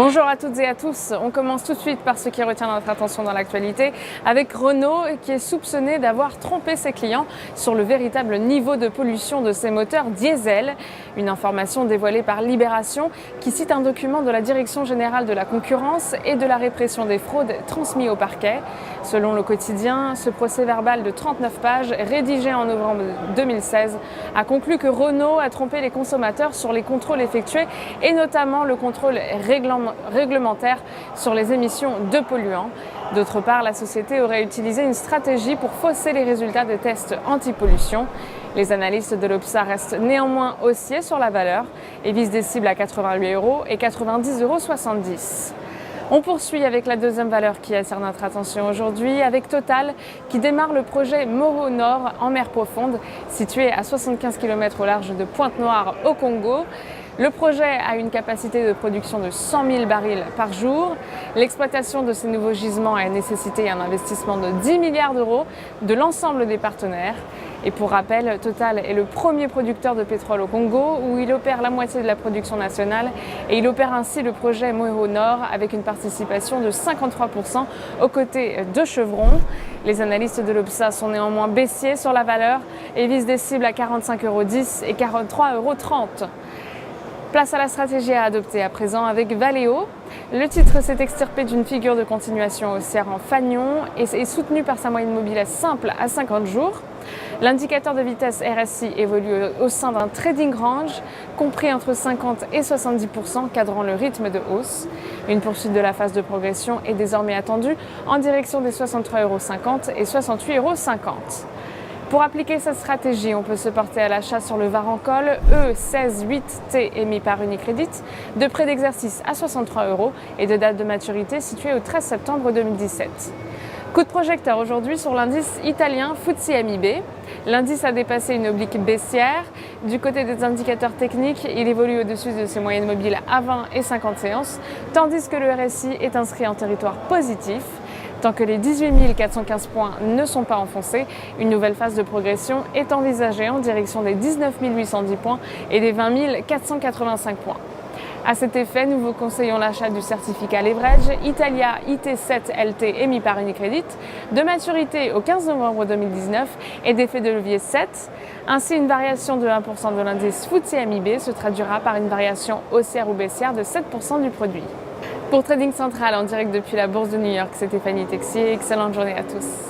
Bonjour à toutes et à tous. On commence tout de suite par ce qui retient notre attention dans l'actualité avec Renault qui est soupçonné d'avoir trompé ses clients sur le véritable niveau de pollution de ses moteurs diesel. Une information dévoilée par Libération qui cite un document de la Direction générale de la concurrence et de la répression des fraudes transmis au parquet. Selon le quotidien, ce procès-verbal de 39 pages rédigé en novembre 2016 a conclu que Renault a trompé les consommateurs sur les contrôles effectués et notamment le contrôle réglementaire sur les émissions de polluants. D'autre part, la société aurait utilisé une stratégie pour fausser les résultats des tests anti-pollution. Les analystes de l'Obsa restent néanmoins haussiers sur la valeur et visent des cibles à 88 € et 90,70 €. On poursuit avec la deuxième valeur qui attire notre attention aujourd'hui, avec Total qui démarre le projet Moho Nord en mer profonde, situé à 75 km au large de Pointe-Noire au Congo. Le projet a une capacité de production de 100 000 barils par jour. L'exploitation de ces nouveaux gisements a nécessité un investissement de 10 milliards d'euros de l'ensemble des partenaires. Et pour rappel, Total est le premier producteur de pétrole au Congo où il opère la moitié de la production nationale et il opère ainsi le projet Moho Nord avec une participation de 53% aux côtés de Chevron. Les analystes de l'Obsa sont néanmoins baissiers sur la valeur et visent des cibles à 45,10 € et 43,30 €. Place à la stratégie à adopter à présent avec Valeo. Le titre s'est extirpé d'une figure de continuation haussière en fanion et est soutenu par sa moyenne mobile simple à 50 jours. L'indicateur de vitesse RSI évolue au sein d'un trading range compris entre 50 et 70% cadrant le rythme de hausse. Une poursuite de la phase de progression est désormais attendue en direction des 63,50 € et 68,50 €. Pour appliquer cette stratégie, on peut se porter à l'achat sur le Varencol E168T émis par Unicredit, de prêt d'exercice à 63 € et de date de maturité située au 13 septembre 2017. Coup de projecteur aujourd'hui sur l'indice italien FTSE MIB. L'indice a dépassé une oblique baissière. Du côté des indicateurs techniques, il évolue au-dessus de ses moyennes mobiles à 20 et 50 séances, tandis que le RSI est inscrit en territoire positif. Tant que les 18 415 points ne sont pas enfoncés, une nouvelle phase de progression est envisagée en direction des 19 810 points et des 20 485 points. À cet effet, nous vous conseillons l'achat du certificat Leverage Italia IT7LT émis par Unicredit, de maturité au 15 novembre 2019 et d'effet de levier 7. Ainsi, une variation de 1% de l'indice FTSE MIB se traduira par une variation haussière ou baissière de 7% du produit. Pour Trading Central en direct depuis la Bourse de New York, c'est Stéphanie Texier. Excellente journée à tous.